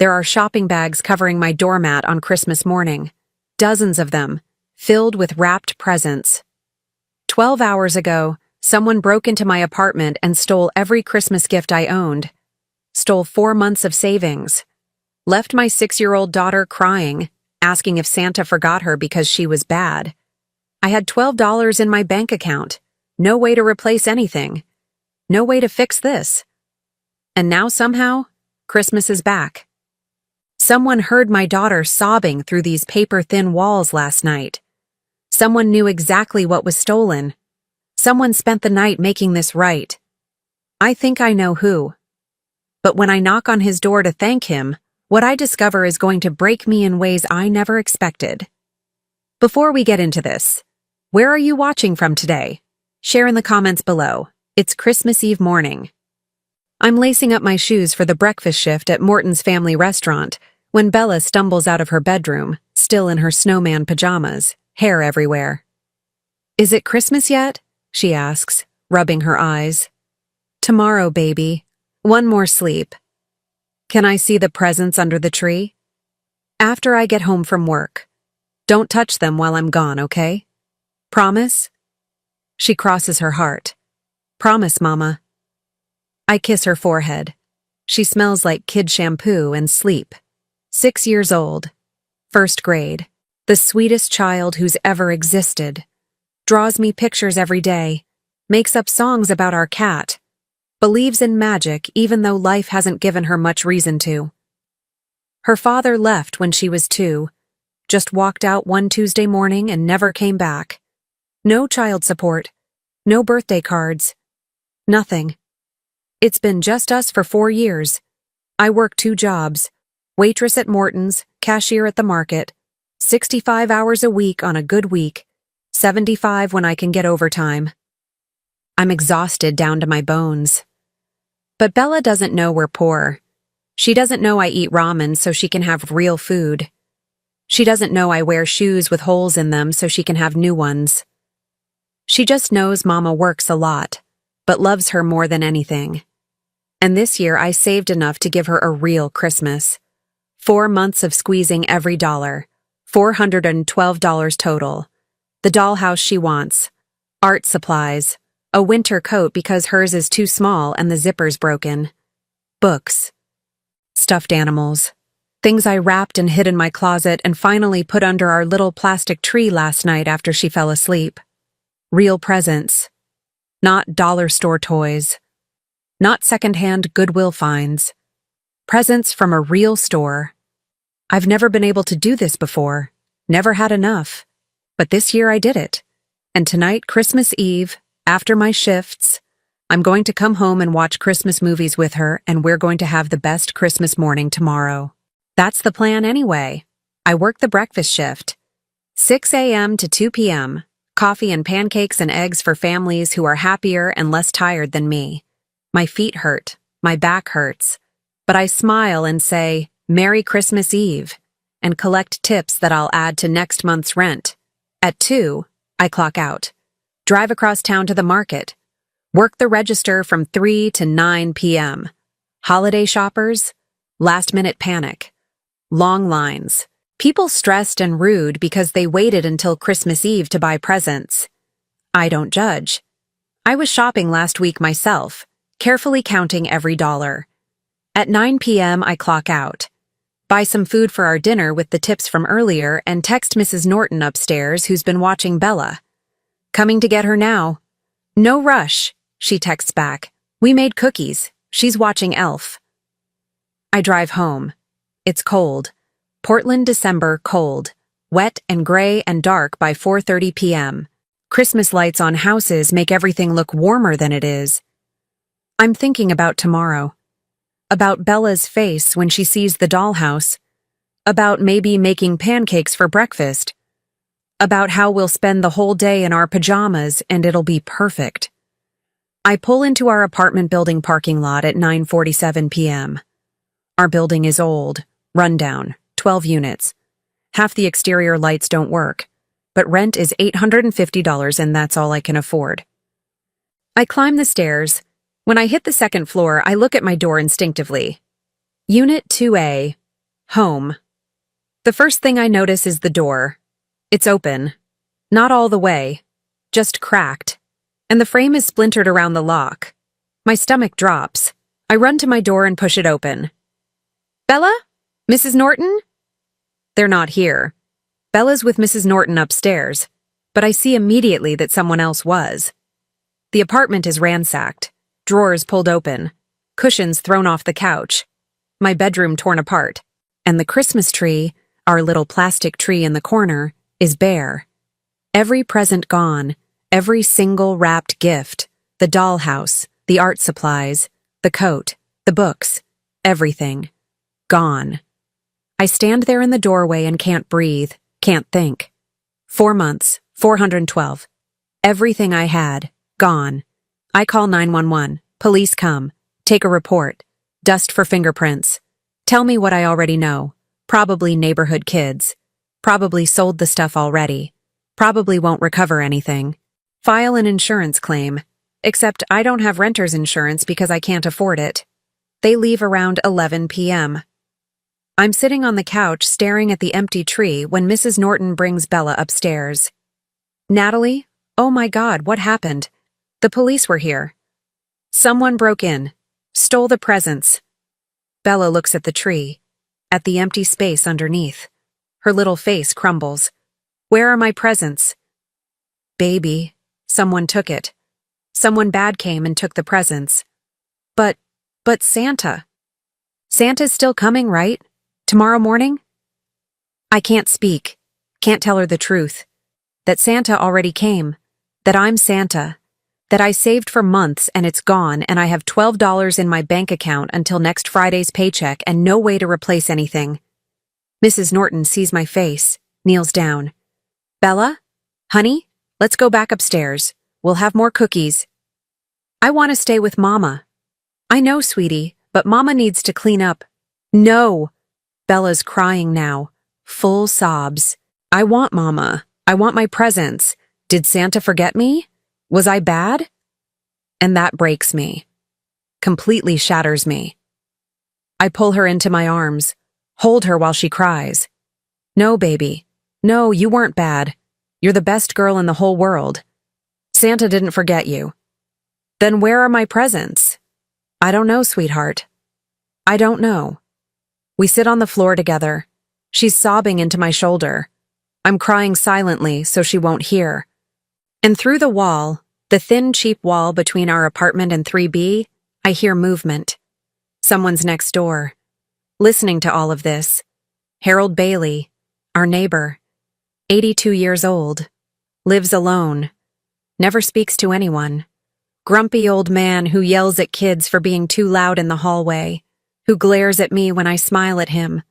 There are shopping bags covering my doormat on Christmas morning. Dozens of them, filled with wrapped presents. 12 hours ago, someone broke into my apartment and stole every Christmas gift I owned. Stole 4 months of savings. Left my 6-year-old daughter crying, asking if Santa forgot her because she was bad. I had $12 in my bank account. No way to replace anything. No way to fix this. And now somehow, Christmas is back. Someone heard my daughter sobbing through these paper-thin walls last night. Someone knew exactly what was stolen. Someone spent the night making this right. I think I know who. But when I knock on his door to thank him, what I discover is going to break me in ways I never expected. Before we get into this, where are you watching from today? Share in the comments below. It's Christmas Eve morning. I'm lacing up my shoes for the breakfast shift at Morton's Family Restaurant when Bella stumbles out of her bedroom, still in her snowman pajamas, hair everywhere. "Is it Christmas yet?" she asks, rubbing her eyes. "Tomorrow, baby. One more sleep." "Can I see the presents under the tree?" "After I get home from work. Don't touch them while I'm gone, okay? Promise?" She crosses her heart. "Promise, Mama." I kiss her forehead. She smells like kid shampoo and sleep. 6 years old. 1st grade. The sweetest child who's ever existed. Draws me pictures every day. Makes up songs about our cat. Believes in magic even though life hasn't given her much reason to. Her father left when she was 2. Just walked out one Tuesday morning and never came back. No child support. No birthday cards. Nothing. It's been just us for 4 years. I work 2 jobs. Waitress at Morton's, cashier at the market. 65 hours a week on a good week. 75 when I can get overtime. I'm exhausted down to my bones. But Bella doesn't know we're poor. She doesn't know I eat ramen so she can have real food. She doesn't know I wear shoes with holes in them so she can have new ones. She just knows Mama works a lot, but loves her more than anything. And this year I saved enough to give her a real Christmas. 4 months of squeezing every dollar. $412 total. The dollhouse she wants. Art supplies. A winter coat because hers is too small and the zipper's broken. Books. Stuffed animals. Things I wrapped and hid in my closet and finally put under our little plastic tree last night after she fell asleep. Real presents. Not dollar store toys. Not secondhand Goodwill finds. Presents from a real store. I've never been able to do this before. Never had enough. But this year I did it. And tonight, Christmas Eve, after my shifts, I'm going to come home and watch Christmas movies with her, and we're going to have the best Christmas morning tomorrow. That's the plan anyway. I work the breakfast shift. 6 a.m. to 2 p.m. Coffee and pancakes and eggs for families who are happier and less tired than me. My feet hurt. My back hurts. But I smile and say, "Merry Christmas Eve," and collect tips that I'll add to next month's rent. At 2, I clock out. Drive across town to the market. Work the register from 3 to 9 p.m. Holiday shoppers. Last-minute panic. Long lines. People stressed and rude because they waited until Christmas Eve to buy presents. I don't judge. I was shopping last week myself, carefully counting every dollar. At 9 p.m. I clock out. Buy some food for our dinner with the tips from earlier and text Mrs. Norton upstairs who's been watching Bella. "Coming to get her now." "No rush," she texts back. "We made cookies. She's watching Elf." I drive home. It's cold. Portland, December, cold. Wet and gray and dark by 4:30 p.m. Christmas lights on houses make everything look warmer than it is. I'm thinking about tomorrow. About Bella's face when she sees the dollhouse. About maybe making pancakes for breakfast. About how we'll spend the whole day in our pajamas and it'll be perfect. I pull into our apartment building parking lot at 9:47 p.m. Our building is old, rundown, 12 units. Half the exterior lights don't work, but rent is $850 and that's all I can afford. I climb the stairs. When I hit the 2nd floor, I look at my door instinctively. Unit 2A, Home. The first thing I notice is the door. It's open. Not all the way. Just cracked. And the frame is splintered around the lock. My stomach drops. I run to my door and push it open. Bella? Mrs. Norton? They're not here. Bella's with Mrs. Norton upstairs, but I see immediately that someone else was. The apartment is ransacked, drawers pulled open, cushions thrown off the couch, my bedroom torn apart, and the Christmas tree, our little plastic tree in the corner, is bare. Every present gone, every single wrapped gift, the dollhouse, the art supplies, the coat, the books, everything. Gone. I stand there in the doorway and can't breathe, can't think. 4 months, 412. Everything I had, gone. I call 911. Police come. Take a report. Dust for fingerprints. Tell me what I already know. Probably neighborhood kids. Probably sold the stuff already. Probably won't recover anything. File an insurance claim. Except I don't have renter's insurance because I can't afford it. They leave around 11 p.m. I'm sitting on the couch staring at the empty tree when Mrs. Norton brings Bella upstairs. Natalie? Oh my God, what happened? The police were here. Someone broke in. Stole the presents. Bella looks at the tree. At the empty space underneath. Her little face crumbles. Where are my presents? Baby. Someone took it. Someone bad came and took the presents. But Santa. Santa's still coming, right? Tomorrow morning? I can't speak. Can't tell her the truth. That Santa already came. That I'm Santa. That I saved for months and it's gone and I have $12 in my bank account until next Friday's paycheck and no way to replace anything. Mrs. Norton sees my face, kneels down. Bella? Honey? Let's go back upstairs. We'll have more cookies. I want to stay with Mama. I know, sweetie, but Mama needs to clean up. No! Bella's crying now. Full sobs. I want Mama. I want my presents. Did Santa forget me? Was I bad? And that breaks me. Completely shatters me. I pull her into my arms, hold her while she cries. No, baby. No, you weren't bad. You're the best girl in the whole world. Santa didn't forget you. Then where are my presents? I don't know, sweetheart. I don't know. We sit on the floor together. She's sobbing into my shoulder. I'm crying silently so she won't hear. And through the wall, the thin, cheap wall between our apartment and 3B, I hear movement. Someone's next door. Listening to all of this. Harold Bailey, our neighbor. 82 years old. Lives alone. Never speaks to anyone. Grumpy old man who yells at kids for being too loud in the hallway. Who glares at me when I smile at him.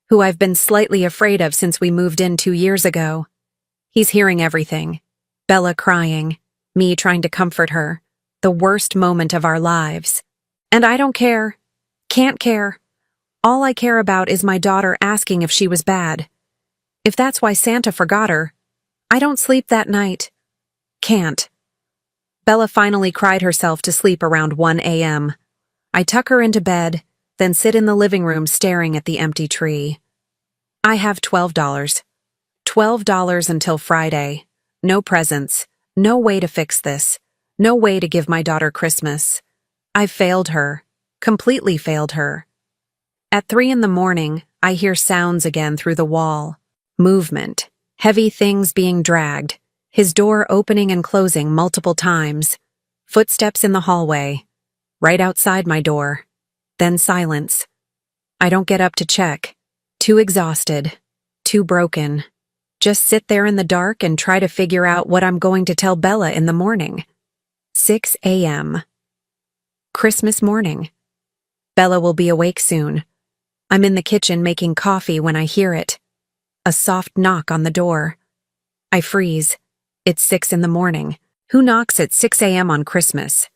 Who I've been slightly afraid of since we moved in 2 years ago. He's hearing everything. Bella crying. Me trying to comfort her. The worst moment of our lives. And I don't care. Can't care. All I care about is my daughter asking if she was bad. If that's why Santa forgot her, I don't sleep that night. Can't. Bella finally cried herself to sleep around 1 a.m. I tuck her into bed, then sit in the living room staring at the empty tree. I have $12. $12 until Friday. No presents. No way to fix this. No way to give my daughter Christmas. I've failed her. Completely failed her. At 3 a.m, I hear sounds again through the wall. Movement. Heavy things being dragged. His door opening and closing multiple times. Footsteps in the hallway. Right outside my door. Then silence. I don't get up to check. Too exhausted. Too broken. Just sit there in the dark and try to figure out what I'm going to tell Bella in the morning. 6 a.m. Christmas morning. Bella will be awake soon. I'm in the kitchen making coffee when I hear it. A soft knock on the door. I freeze. It's 6 a.m. Who knocks at 6 a.m. on Christmas?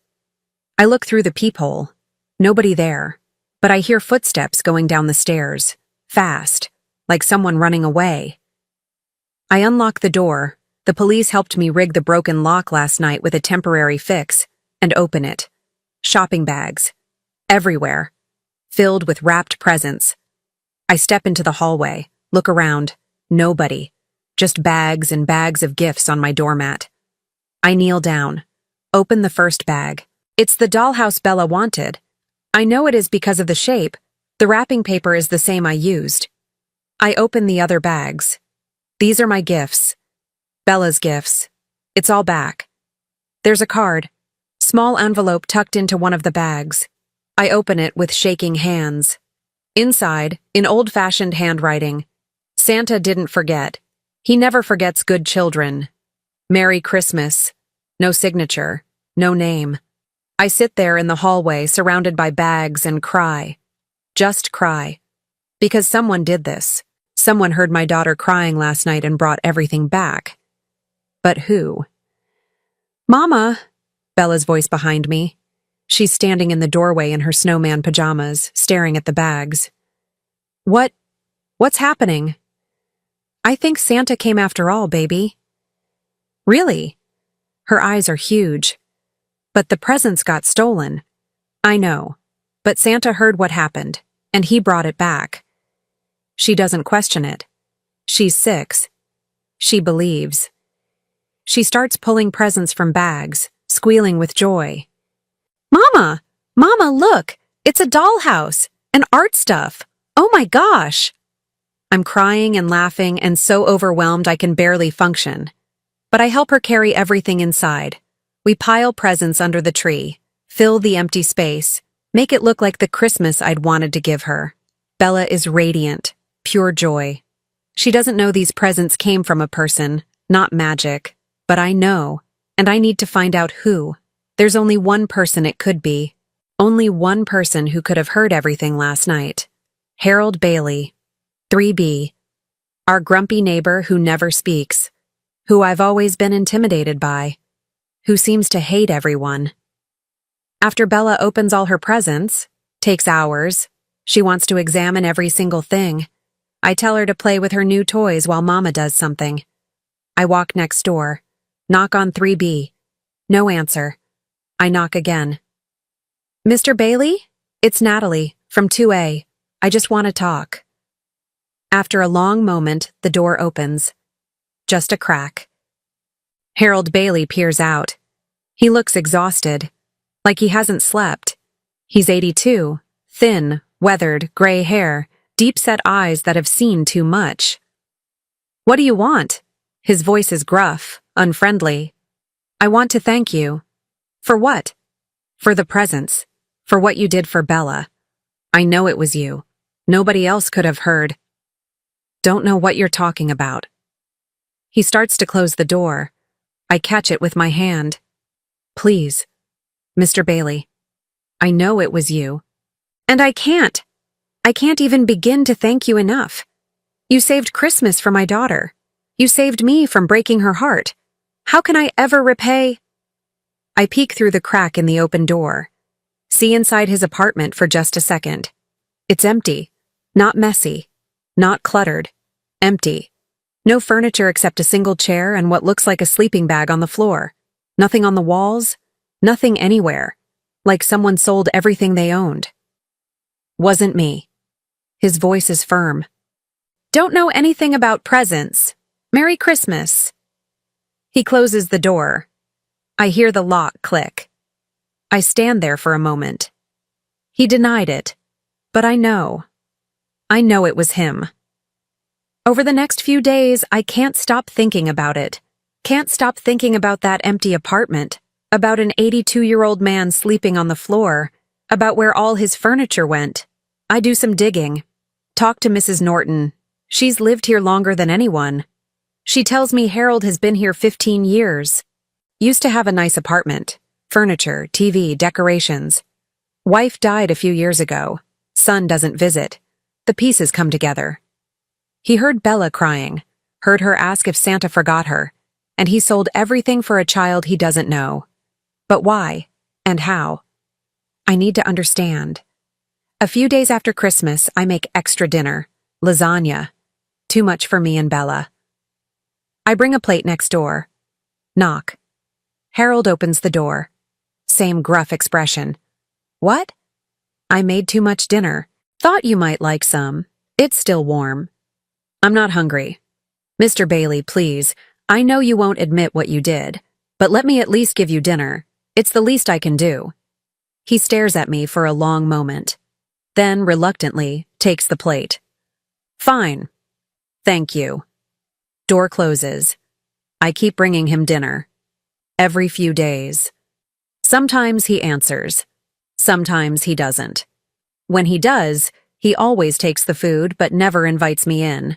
I look through the peephole. Nobody there. But I hear footsteps going down the stairs. Fast. Like someone running away. I unlock the door. The police helped me rig the broken lock last night with a temporary fix, and open it. Shopping bags. Everywhere. Filled with wrapped presents. I step into the hallway, look around. Nobody. Just bags and bags of gifts on my doormat. I kneel down. Open the first bag. It's the dollhouse Bella wanted. I know it is because of the shape. The wrapping paper is the same I used. I open the other bags. These are my gifts. Bella's gifts. It's all back. There's a card. Small envelope tucked into one of the bags. I open it with shaking hands. Inside, in old-fashioned handwriting, Santa didn't forget. He never forgets good children. Merry Christmas. No signature. No name. I sit there in the hallway surrounded by bags and cry. Just cry. Because someone did this. Someone heard my daughter crying last night and brought everything back. But who? Mama, Bella's voice behind me. She's standing in the doorway in her snowman pajamas, staring at the bags. What's happening? I think Santa came after all, baby. Really? Her eyes are huge. But the presents got stolen. I know. But Santa heard what happened, and he brought it back. She doesn't question it. She's 6. She believes. She starts pulling presents from bags, squealing with joy. Mama! Mama, look! It's a dollhouse! And art stuff! Oh my gosh! I'm crying and laughing and so overwhelmed I can barely function. But I help her carry everything inside. We pile presents under the tree, fill the empty space, make it look like the Christmas I'd wanted to give her. Bella is radiant, pure joy. She doesn't know these presents came from a person, not magic. But I know, and I need to find out who. There's only one person it could be. Only one person who could have heard everything last night. Harold Bailey, 3B. Our grumpy neighbor who never speaks. Who I've always been intimidated by. Who seems to hate everyone. After Bella opens all her presents, takes hours, she wants to examine every single thing. I tell her to play with her new toys while Mama does something. I walk next door, knock on 3B. No answer. I knock again. Mr. Bailey? It's Natalie, from 2A. I just want to talk. After a long moment, the door opens. Just a crack. Harold Bailey peers out. He looks exhausted, like he hasn't slept. He's 82, thin, weathered, gray hair, deep-set eyes that have seen too much. What do you want? His voice is gruff, unfriendly. I want to thank you. For what? For the presents. For what you did for Bella. I know it was you. Nobody else could have heard. Don't know what you're talking about. He starts to close the door. I catch it with my hand. Please, Mr. Bailey. I know it was you. And I can't. I can't even begin to thank you enough. You saved Christmas for my daughter. You saved me from breaking her heart. How can I ever repay? I peek through the crack in the open door. See inside his apartment for just a second. It's empty. Not messy. Not cluttered. Empty. No furniture except a single chair and what looks like a sleeping bag on the floor. Nothing on the walls. Nothing anywhere. Like someone sold everything they owned. Wasn't me. His voice is firm. Don't know anything about presents. Merry Christmas. He closes the door. I hear the lock click. I stand there for a moment. He denied it. But I know. I know it was him. Over the next few days, I can't stop thinking about it. Can't stop thinking about that empty apartment, about an 82-year-old man sleeping on the floor, about where all his furniture went. I do some digging. Talk to Mrs. Norton. She's lived here longer than anyone. She tells me Harold has been here 15 years. Used to have a nice apartment. Furniture, TV, decorations. Wife died a few years ago. Son doesn't visit. The pieces come together. He heard Bella crying, heard her ask if Santa forgot her, and he sold everything for a child he doesn't know. But why? And how? I need to understand. A few days after Christmas, I make extra dinner. Lasagna. Too much for me and Bella. I bring a plate next door. Knock. Harold opens the door. Same gruff expression. What? I made too much dinner. Thought you might like some. It's still warm. I'm not hungry. Mr. Bailey, please. I know you won't admit what you did, but let me at least give you dinner. It's the least I can do. He stares at me for a long moment, then reluctantly takes the plate. Fine. Thank you. Door closes. I keep bringing him dinner. Every few days. Sometimes he answers. Sometimes he doesn't. When he does, he always takes the food but never invites me in.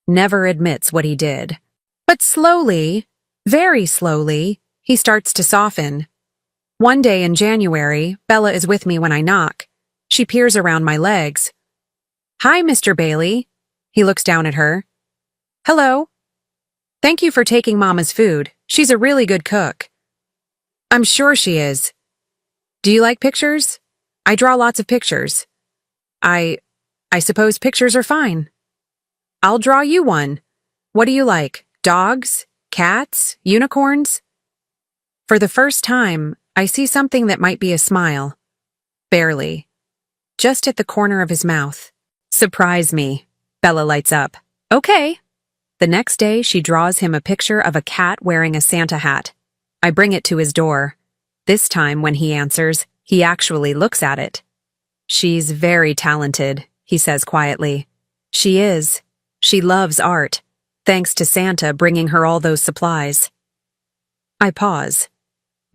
Never admits what he did. But slowly, very slowly, he starts to soften. One day in January, Bella is with me when I knock. She peers around my legs. Hi, Mr. Bailey. He looks down at her. Hello. Thank you for taking Mama's food. She's a really good cook. I'm sure she is. Do you like pictures? I draw lots of pictures. I suppose pictures are fine. I'll draw you one. What do you like? Dogs? Cats? Unicorns? For the first time, I see something that might be a smile. Barely. Just at the corner of his mouth. Surprise me. Bella lights up. Okay. The next day, she draws him a picture of a cat wearing a Santa hat. I bring it to his door. This time, when he answers, he actually looks at it. She's very talented, he says quietly. She is. She loves art, thanks to Santa bringing her all those supplies. I pause.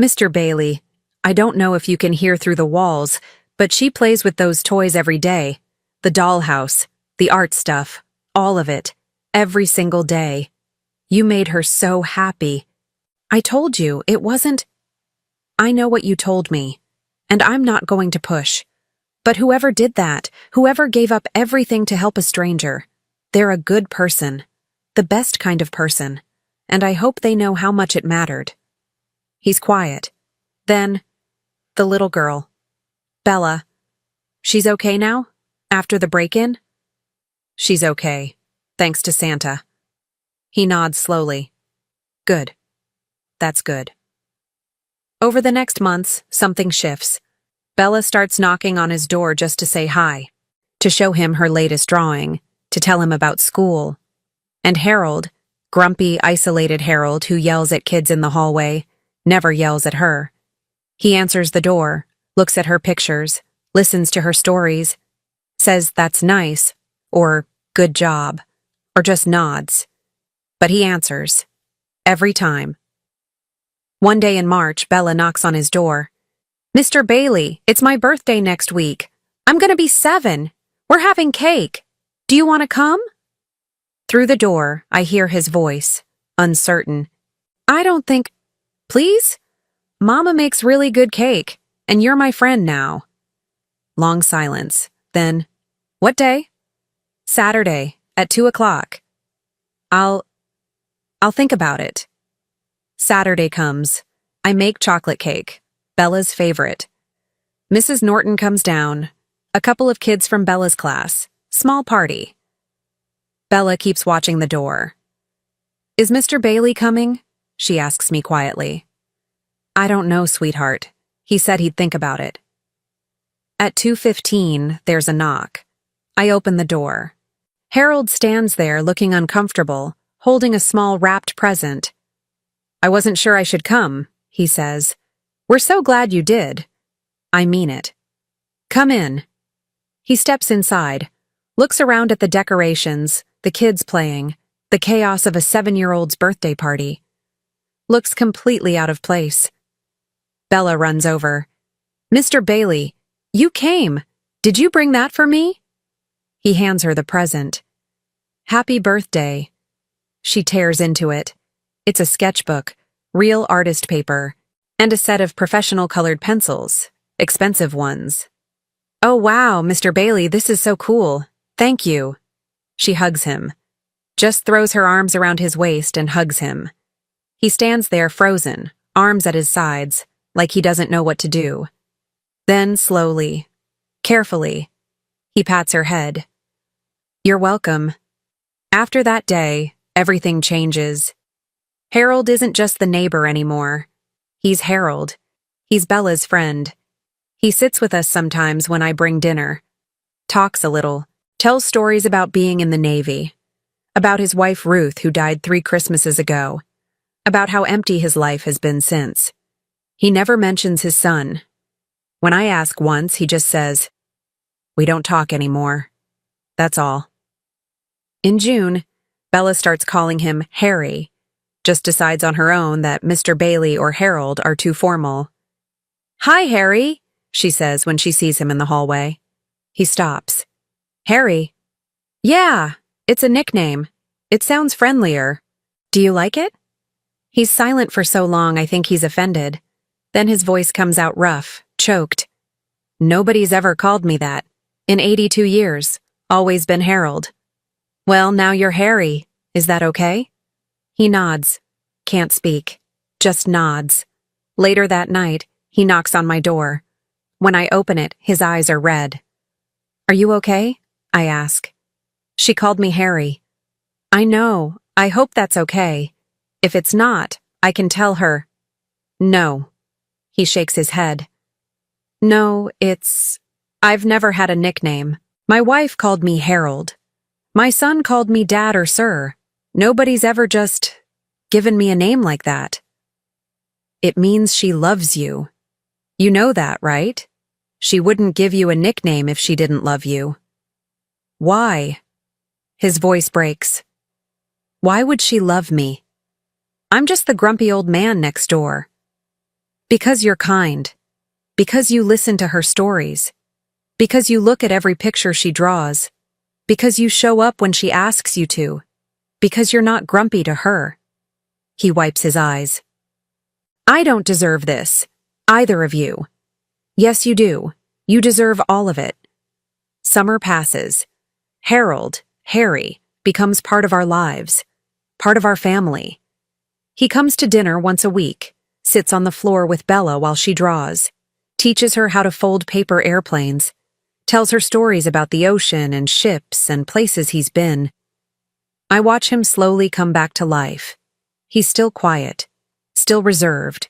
Mr. Bailey, I don't know if you can hear through the walls, but she plays with those toys every day. The dollhouse, the art stuff, all of it, every single day. You made her so happy. I told you, it wasn't... I know what you told me, and I'm not going to push. But whoever did that, whoever gave up everything to help a stranger, they're a good person, the best kind of person, and I hope they know how much it mattered. He's quiet. Then, the little girl. Bella. She's okay now? After the break-in? She's okay, thanks to Santa. He nods slowly. Good. That's good. Over the next months, something shifts. Bella starts knocking on his door just to say hi, to show him her latest drawing, to tell him about school. And Harold, grumpy, isolated Harold who yells at kids in the hallway, never yells at her. He answers the door, looks at her pictures, listens to her stories, says that's nice, or good job, or just nods. But he answers. Every time. One day in March, Bella knocks on his door. Mr. Bailey, it's my birthday next week. I'm gonna be 7. We're having cake. Do you want to come? Through the door, I hear his voice, uncertain. I don't think... Please? Mama makes really good cake, and you're my friend now. Long silence. Then, what day? Saturday, at 2 o'clock. I'll think about it. Saturday comes. I make chocolate cake, Bella's favorite. Mrs. Norton comes down. A couple of kids from Bella's class. Small party. Bella keeps watching the door. Is Mr. Bailey coming? She asks me quietly. I don't know, sweetheart. He said he'd think about it. At 2:15, there's a knock. I open the door. Harold stands there looking uncomfortable, holding a small wrapped present. I wasn't sure I should come, he says. We're so glad you did. I mean it. Come in. He steps inside, looks around at the decorations, the kids playing, the chaos of a 7-year-old's birthday party. Looks completely out of place. Bella runs over. Mr. Bailey, you came. Did you bring that for me? He hands her the present. Happy birthday. She tears into it. It's a sketchbook, real artist paper, and a set of professional colored pencils, expensive ones. Oh wow, Mr. Bailey, this is so cool. Thank you. She hugs him. Just throws her arms around his waist and hugs him. He stands there frozen, arms at his sides, like he doesn't know what to do. Then slowly, carefully, he pats her head. You're welcome. After that day, everything changes. Harold isn't just the neighbor anymore. He's Harold. He's Bella's friend. He sits with us sometimes when I bring dinner. Talks a little. Tells stories about being in the Navy, about his wife Ruth, who died 3 Christmases ago, about how empty his life has been since. He never mentions his son. When I ask once, he just says, "We don't talk anymore." That's all. In June, Bella starts calling him Harry, just decides on her own that Mr. Bailey or Harold are too formal. "Hi, Harry," she says when she sees him in the hallway. He stops. "Harry?" "Yeah, it's a nickname. It sounds friendlier. Do you like it?" He's silent for so long I think he's offended. Then his voice comes out rough, choked. "Nobody's ever called me that. In 82 years. Always been Harold." "Well, now you're Harry. Is that okay?" He nods. Can't speak. Just nods. Later that night, he knocks on my door. When I open it, his eyes are red. "Are you okay?" I ask. "She called me Harry." "I know. I hope that's okay. If it's not, I can tell her." "No." He shakes his head. "No, I've never had a nickname. My wife called me Harold. My son called me Dad or Sir. Nobody's ever just given me a name like that." "It means she loves you. You know that, right? She wouldn't give you a nickname if she didn't love you." "Why?" His voice breaks. "Why would she love me? I'm just the grumpy old man next door." "Because you're kind. Because you listen to her stories. Because you look at every picture she draws. Because you show up when she asks you to. Because you're not grumpy to her." He wipes his eyes. "I don't deserve this. Either of you. Yes, you do. You deserve all of it." Summer passes. Harold, Harry, becomes part of our lives. Part of our family. He comes to dinner once a week, sits on the floor with Bella while she draws, teaches her how to fold paper airplanes, tells her stories about the ocean and ships and places he's been. I watch him slowly come back to life. He's still quiet, still reserved,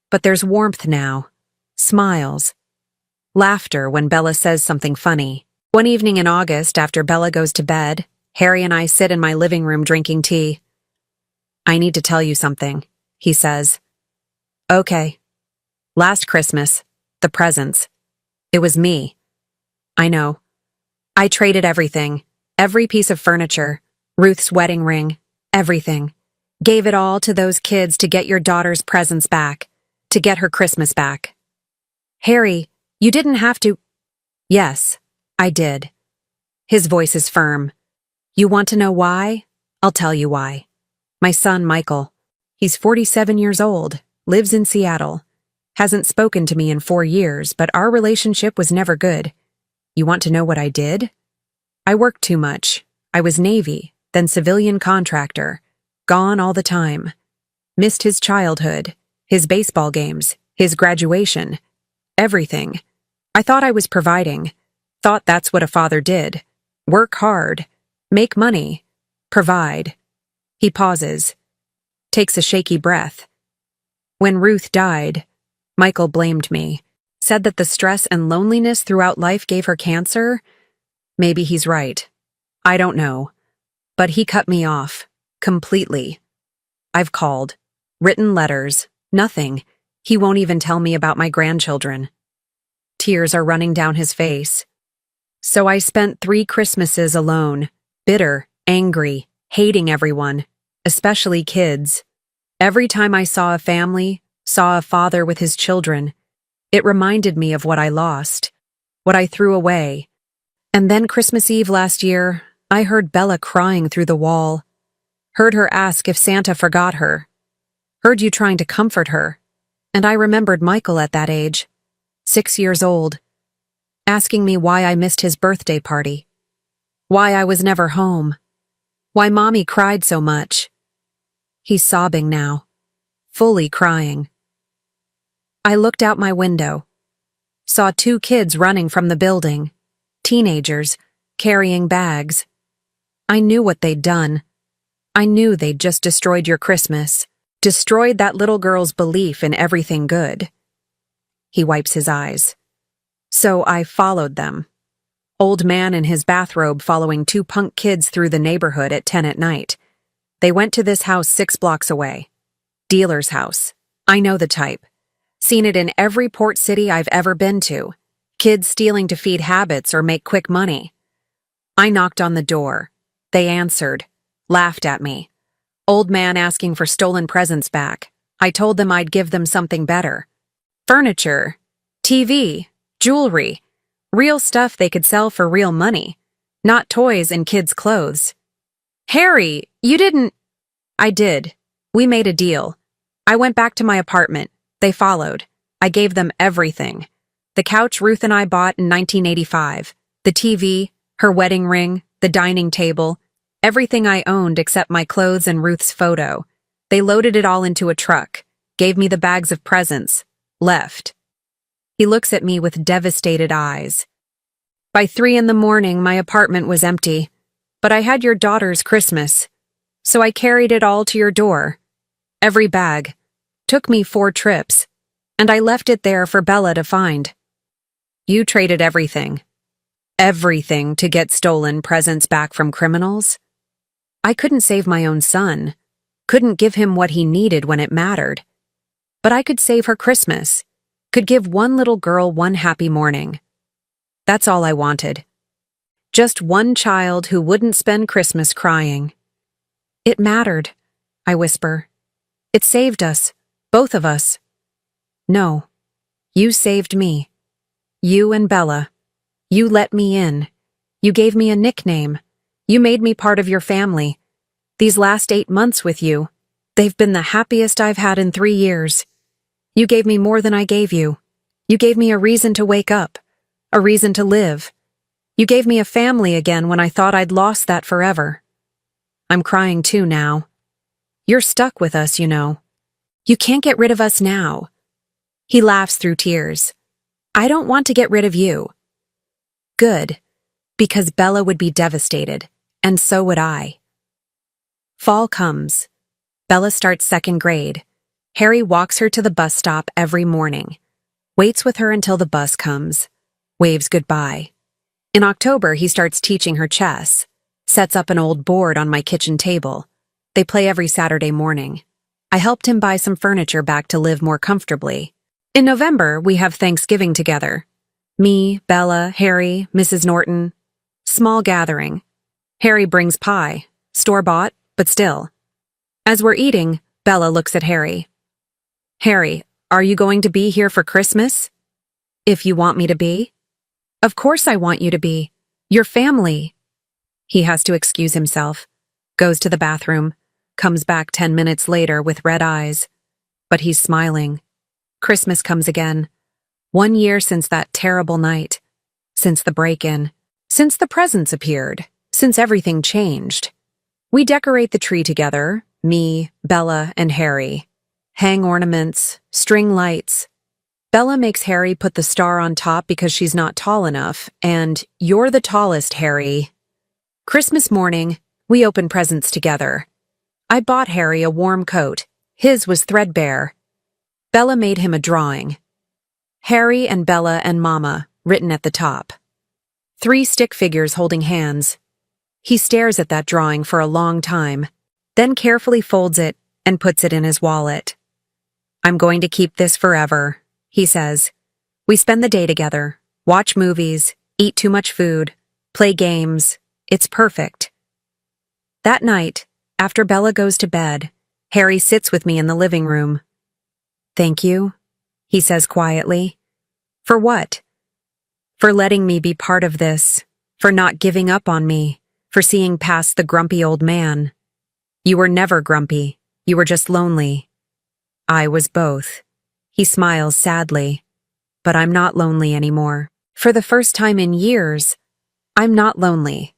but there's warmth now, smiles, laughter when Bella says something funny. One evening in August, after Bella goes to bed, Harry and I sit in my living room drinking tea. "I need to tell you something," he says. "Okay." "Last Christmas, the presents. It was me. I know. I traded everything, every piece of furniture, Ruth's wedding ring, everything. Gave it all to those kids to get your daughter's presents back, to get her Christmas back." "Harry, you didn't have to—" "Yes, I did." His voice is firm. "You want to know why? I'll tell you why. My son, Michael. He's 47 years old, lives in Seattle. Hasn't spoken to me in 4 years, but our relationship was never good. You want to know what I did? I worked too much. I was Navy, then civilian contractor. Gone all the time. Missed his childhood, his baseball games, his graduation. Everything. I thought I was providing. Thought that's what a father did. Work hard. Make money. Provide." He pauses. Takes a shaky breath. "When Ruth died, Michael blamed me. Said that the stress and loneliness throughout life gave her cancer. Maybe he's right. I don't know. But he cut me off. Completely. I've called. Written letters. Nothing. He won't even tell me about my grandchildren." Tears are running down his face. "So I spent 3 Christmases alone. Bitter, angry, hating everyone. Especially kids. Every time I saw a family, saw a father with his children, it reminded me of what I lost, what I threw away. And then Christmas Eve last year, I heard Bella crying through the wall. Heard her ask if Santa forgot her. Heard you trying to comfort her. And I remembered Michael at that age, 6 years old, asking me why I missed his birthday party. Why I was never home. Why Mommy cried so much." He's sobbing now, fully crying. I looked out my window. Saw 2 kids running from the building. Teenagers, carrying bags. I knew what they'd done. I knew they'd just destroyed your Christmas. Destroyed that little girl's belief in everything good. He wipes his eyes. So I followed them. Old man in his bathrobe following two punk kids through the neighborhood at 10 at night. They went to this house 6 blocks away. Dealer's house. I know the type. Seen it in every port city I've ever been to. Kids stealing to feed habits or make quick money. I knocked on the door. They answered, laughed at me. Old man asking for stolen presents back. I told them I'd give them something better. Furniture, TV, jewelry, real stuff they could sell for real money, not toys and kids' clothes. Harry, you didn't... I did. We made a deal. I went back to my apartment. They followed. I gave them everything. The couch Ruth and I bought in 1985, the TV, her wedding ring, the dining table, everything I owned except my clothes and Ruth's photo. They loaded it all into a truck, gave me the bags of presents, left. He looks at me with devastated eyes. By 3 in the morning, my apartment was empty, but I had your daughter's Christmas, so I carried it all to your door. Every bag. Took me 4 trips, and I left it there for Bella to find. You traded everything. Everything to get stolen presents back from criminals? I couldn't save my own son, couldn't give him what he needed when it mattered. But I could save her Christmas, could give one little girl one happy morning. That's all I wanted. Just one child who wouldn't spend Christmas crying. It mattered, I whisper. It saved us, both of us. No, you saved me. You and Bella. You let me in. You gave me a nickname. You made me part of your family. These last 8 months with you, they've been the happiest I've had in 3 years. You gave me more than I gave you. You gave me a reason to wake up, a reason to live. You gave me a family again when I thought I'd lost that forever. I'm crying too now. You're stuck with us, you know. You can't get rid of us now. He laughs through tears. I don't want to get rid of you. Good, because Bella would be devastated, and so would I. Fall comes. Bella starts 2nd grade. Harry walks her to the bus stop every morning, waits with her until the bus comes, waves goodbye. In October, he starts teaching her chess, sets up an old board on my kitchen table. They play every Saturday morning. I helped him buy some furniture back to live more comfortably. In November, we have Thanksgiving together. Me, Bella, Harry, Mrs. Norton. Small gathering. Harry brings pie, store-bought, but still. As we're eating, Bella looks at Harry. Harry, are you going to be here for Christmas? If you want me to be? Of course I want you to be. Your family. He has to excuse himself, goes to the bathroom, comes back 10 minutes later with red eyes. But he's smiling. Christmas comes again. 1 year since that terrible night. Since the break-in. Since the presents appeared. Since everything changed. We decorate the tree together, me, Bella, and Harry. Hang ornaments, string lights. Bella makes Harry put the star on top because she's not tall enough, and you're the tallest, Harry. Christmas morning, we open presents together. I bought Harry a warm coat. His was threadbare. Bella made him a drawing. Harry and Bella and Mama, written at the top. 3 stick figures holding hands. He stares at that drawing for a long time, then carefully folds it and puts it in his wallet. I'm going to keep this forever, he says. We spend the day together, watch movies, eat too much food, play games. It's perfect. That night, after Bella goes to bed, Harry sits with me in the living room. Thank you, he says quietly. For what? For letting me be part of this, for not giving up on me, for seeing past the grumpy old man. You were never grumpy, you were just lonely. I was both. He smiles sadly. But I'm not lonely anymore. For the first time in years, I'm not lonely.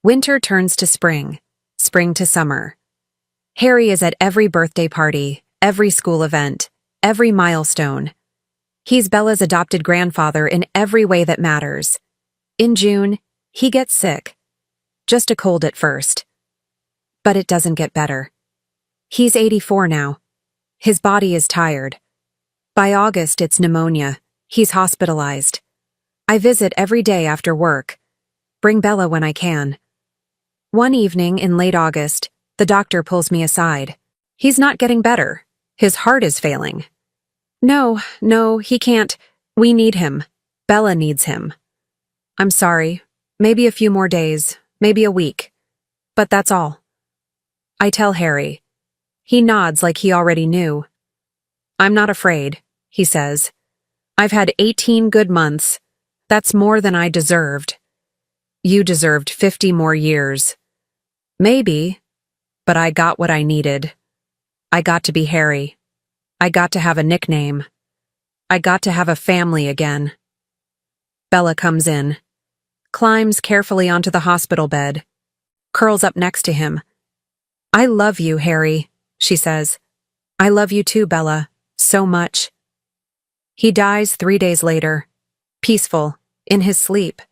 Winter turns to spring, spring to summer. Harry is at every birthday party, every school event, every milestone. He's Bella's adopted grandfather in every way that matters. In June, he gets sick. Just a cold at first. But it doesn't get better. He's 84 now. His body is tired. By August, it's pneumonia. He's hospitalized. I visit every day after work. Bring Bella when I can. One evening in late August, the doctor pulls me aside. He's not getting better. His heart is failing. No, he can't. We need him. Bella needs him. I'm sorry. Maybe a few more days, maybe a week. But that's all. I tell Harry. He nods like he already knew. I'm not afraid, he says. I've had 18 good months. That's more than I deserved. You deserved 50 more years. Maybe, but I got what I needed. I got to be Harry. I got to have a nickname. I got to have a family again. Bella comes in, climbs carefully onto the hospital bed, curls up next to him. I love you, Harry, she says. I love you too, Bella, so much. He dies 3 days later, peaceful, in his sleep.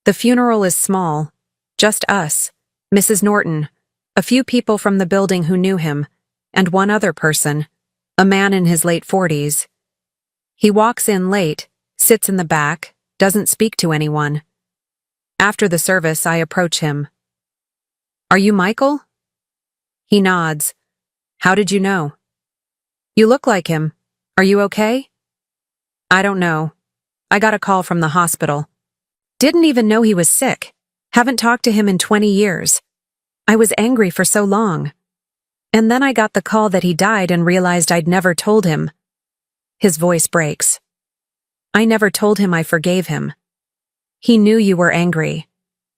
The funeral is small, just us, Mrs. Norton, a few people from the building who knew him, and one other person, a man in his late 40s. He walks in late, sits in the back, doesn't speak to anyone. After the service, I approach him. Are you Michael? He nods. How did you know? You look like him. Are you okay? I don't know. I got a call from the hospital. Didn't even know he was sick. Haven't talked to him in 20 years. I was angry for so long. And then I got the call that he died and realized I'd never told him. His voice breaks. I never told him I forgave him. He knew you were angry,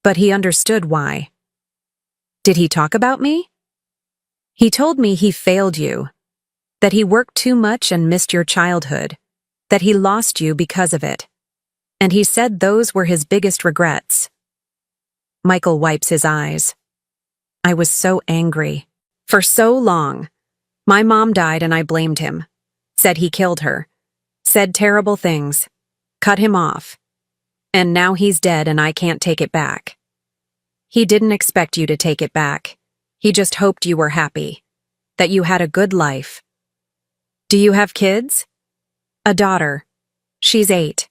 but he understood why. Did he talk about me? He told me he failed you, that he worked too much and missed your childhood, that he lost you because of it. And he said those were his biggest regrets. Michael wipes his eyes. I was so angry. For so long. My mom died and I blamed him. Said he killed her. Said terrible things. Cut him off. And now he's dead and I can't take it back. He didn't expect you to take it back. He just hoped you were happy. That you had a good life. Do you have kids? A daughter. She's 8.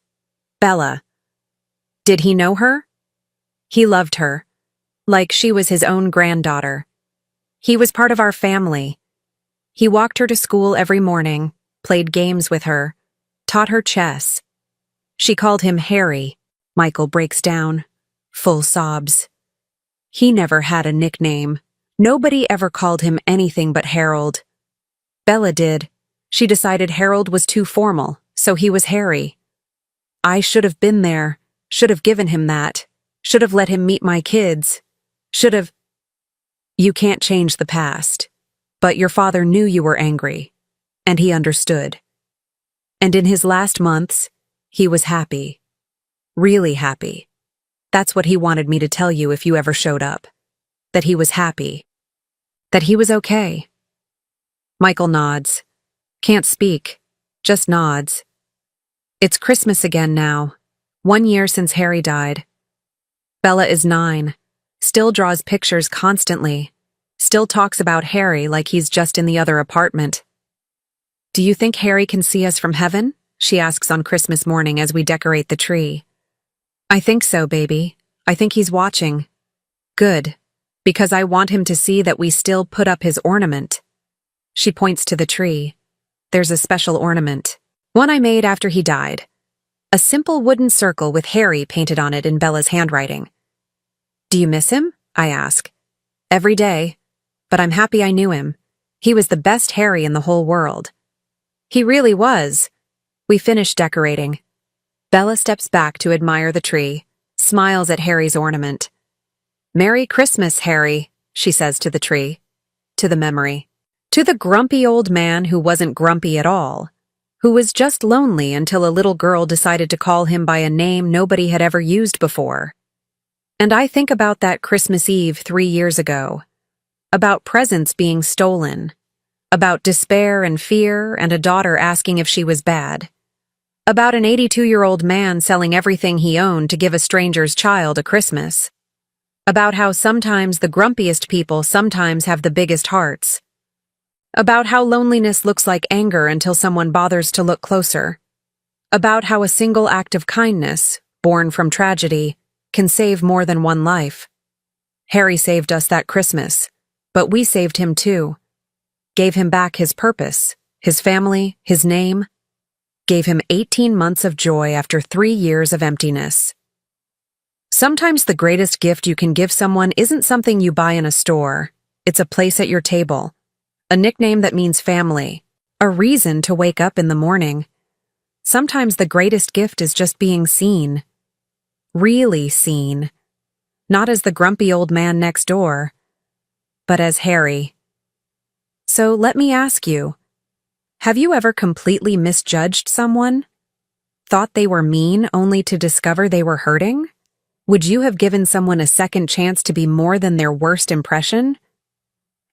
Bella. Did he know her? He loved her. Like she was his own granddaughter. He was part of our family. He walked her to school every morning, played games with her, taught her chess. She called him Harry. Michael breaks down, full sobs. He never had a nickname. Nobody ever called him anything but Harold. Bella did. She decided Harold was too formal, so he was Harry. I should have been there, should have given him that, should have let him meet my kids, should have... You can't change the past, but your father knew you were angry, and he understood. And in his last months, he was happy. Really happy. That's what he wanted me to tell you if you ever showed up. That he was happy. That he was okay. Michael nods. Can't speak. Just nods. It's Christmas again now. 1 year since Harry died. Bella is 9. Still draws pictures constantly. Still talks about Harry like he's just in the other apartment. Do you think Harry can see us from heaven? She asks on Christmas morning as we decorate the tree. I think so, baby. I think he's watching. Good. Because I want him to see that we still put up his ornament. She points to the tree. There's a special ornament. One I made after he died. A simple wooden circle with Harry painted on it in Bella's handwriting. Do you miss him? I ask. Every day. But I'm happy I knew him. He was the best Harry in the whole world. He really was. We finish decorating. Bella steps back to admire the tree, smiles at Harry's ornament. Merry Christmas, Harry, she says to the tree. To the memory. To the grumpy old man who wasn't grumpy at all. Who was just lonely until a little girl decided to call him by a name nobody had ever used before. And I think about that Christmas Eve 3 years ago. About presents being stolen. About despair and fear and a daughter asking if she was bad. About an 82-year-old man selling everything he owned to give a stranger's child a Christmas. About how sometimes the grumpiest people sometimes have the biggest hearts. About how loneliness looks like anger until someone bothers to look closer. About how a single act of kindness, born from tragedy, can save more than one life. Harry saved us that Christmas, but we saved him too. Gave him back his purpose, his family, his name. Gave him 18 months of joy after 3 years of emptiness. Sometimes the greatest gift you can give someone isn't something you buy in a store. It's a place at your table, a nickname that means family, a reason to wake up in the morning. Sometimes the greatest gift is just being seen. Really seen. Not as the grumpy old man next door, but as Harry. So let me ask you, have you ever completely misjudged someone? Thought they were mean only to discover they were hurting? Would you have given someone a second chance to be more than their worst impression?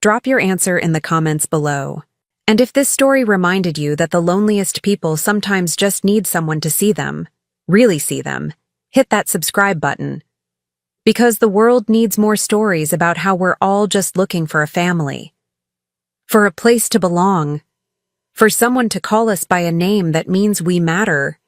Drop your answer in the comments below. And if this story reminded you that the loneliest people sometimes just need someone to see them, really see them, hit that subscribe button. Because the world needs more stories about how we're all just looking for a family. For a place to belong. For someone to call us by a name that means we matter,